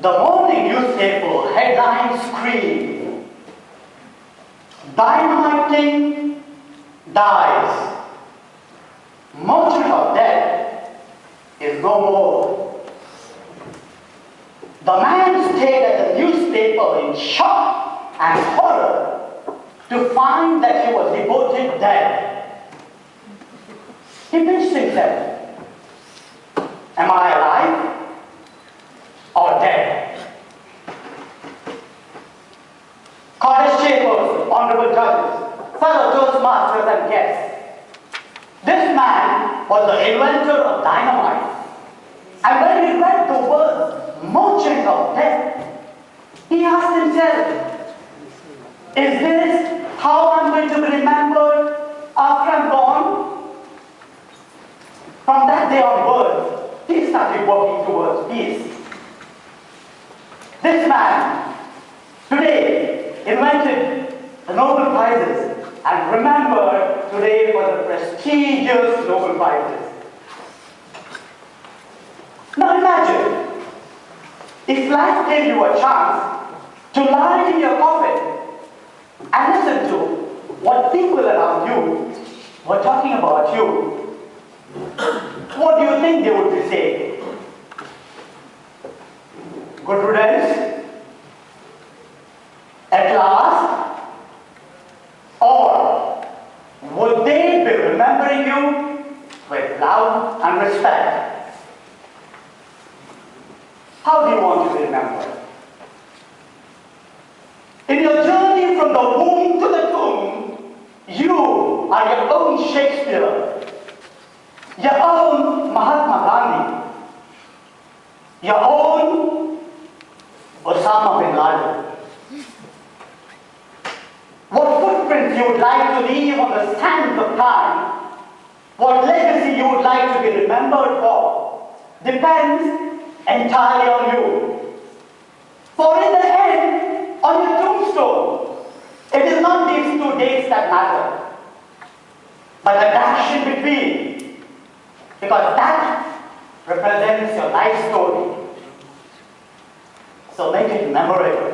The morning newspaper headlines scream, Dynamite King dies. Merchant of death is no more. The man stared at the newspaper in shock and horror to find that he was reported dead. He pinched himself. Am I alive or dead? College chambers, honorable judges, fellow Toastmasters and guests. This man was the inventor of dynamite. And when he read the words, merchant of death, he asked himself, is this how I'm going to be remembered after I'm gone? From that day onwards, he started working towards peace. This man, today, invented the Nobel Prizes and remembered today for the prestigious Nobel Prizes. Now imagine, if life gave you a chance to lie in your coffin and listen to what people around you were talking about you, what do you think they would be saying? Good riddance? At last? Or would they be remembering you with love and respect? How do you want to be remembered? In your journey from the womb to the tomb, you are your own Shakespeare, your own Mahatma Gandhi, your own Osama bin Laden. What footprints you would like to leave on the sands of time, what legacy you would like to be remembered for, depends entirely on you. For in the end, on your tombstone, it is not these two dates that matter, but the dash in between, because that represents your life story. So make it memorable.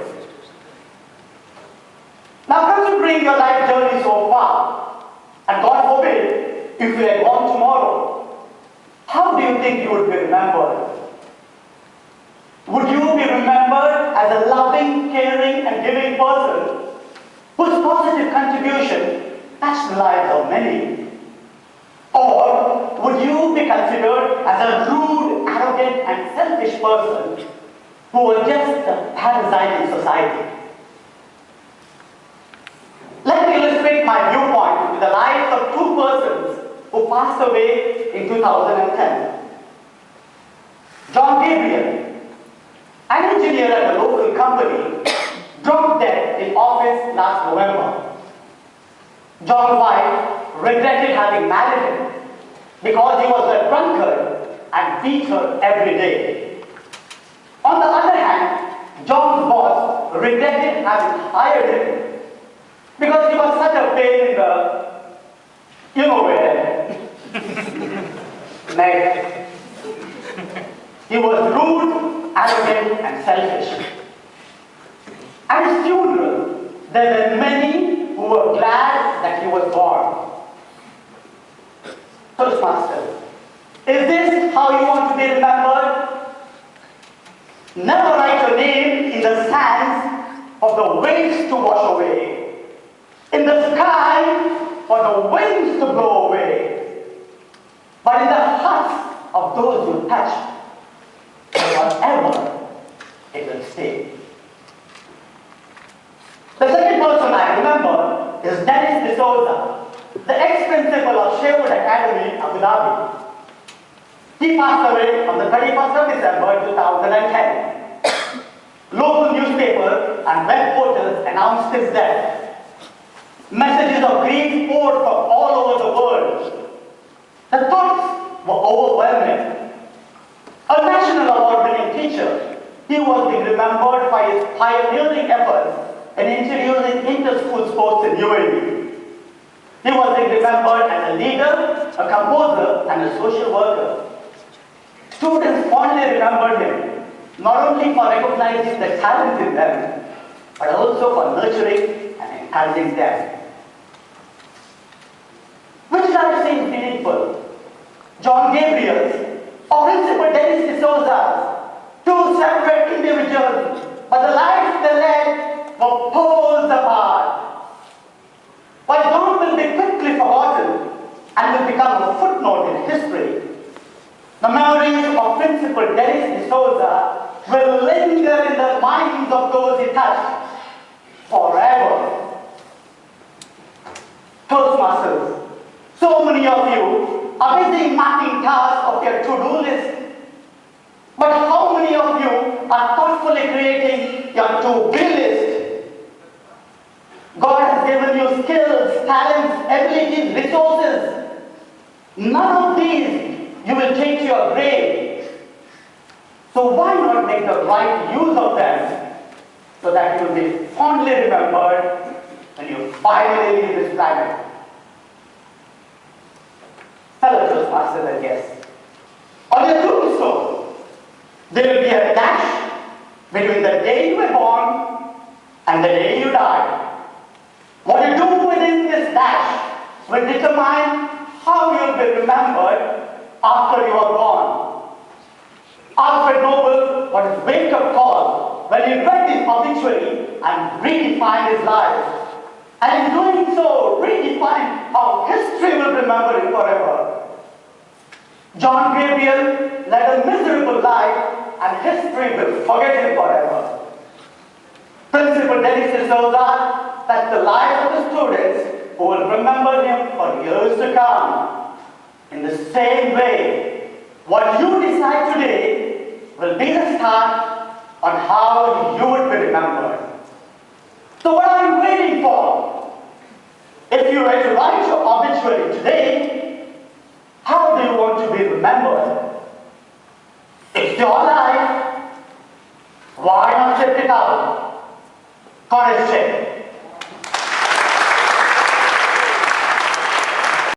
Now considering your life journey so far, and God forbid, if you had gone tomorrow, how do you think you would be remembered? Would you be remembered as a loving, caring, and giving person whose positive contribution touched the lives of many? Or would you be considered as a rude, arrogant, and selfish person who was just a parasite in society? Let me illustrate my viewpoint with the lives of two persons who passed away in 2010. John Gabriel, an engineer at a local company, dropped dead in office last November. John's wife regretted having married him because he was a drunkard and beat her every day. On the other hand, John's boss regretted having hired him because he was such a pain in the, you know where, neck. He was rude, arrogant, and selfish. At his funeral, there were many who were glad that he was born. Toastmasters, is this how you want to be remembered? Never write your name in the sands for the waves to wash away, in the sky for the winds to blow away, but in the hearts of those you touch, forever it will stay. The second person I remember is Dennis D'Souza, the ex-principal of Sherwood Academy, Abu Dhabi. He passed away on the 31st of December 2010. Local newspapers and web portals announced his death. Messages of grief poured from all over the world. The thoughts were overwhelming. A national award-winning teacher, he was being remembered for his pioneering efforts in introducing inter-school sports in UAE. He was being remembered as a leader, a composer, and a social worker. Students fondly remembered him not only for recognizing the talent in them, but also for nurturing and encouraging them. Which life seems meaningful? John Gabriel's or Principal Dennis D'Souza's, two separate individuals, but the lives they led were poles apart. While John will be quickly forgotten and will become a footnote in history, the memories of Principal Dennis D'Souza will linger in the minds of those he touched forever. Toastmasters, so many of you are busy marking tasks of your to-do list, but how many of you are thoughtfully creating your to-be list? God has given you skills, talents, abilities, resources. None of these you will take to your grave. So why not make the right use of them so that you will be fondly remembered when you finally leave this planet? Fellow Toastmasters and guests, on your tombstone, there will be a dash between the day you were born and the day you died. What you do within this dash will determine how you will be remembered after you are gone. Alfred Nobel got his wake-up call when he read his obituary and redefined his life. And in doing so, redefined how history will remember him forever. John Gabriel led a miserable life, and history will forget him forever. Principal Dennis D'Souza, that's the life of the students who will remember him for years to come. In the same way, what you decide today will be the start on how you would be remembered. So what are you waiting for? If you were to write your obituary today, how do you want to be remembered? It's your life. Why not check it out? Courage check.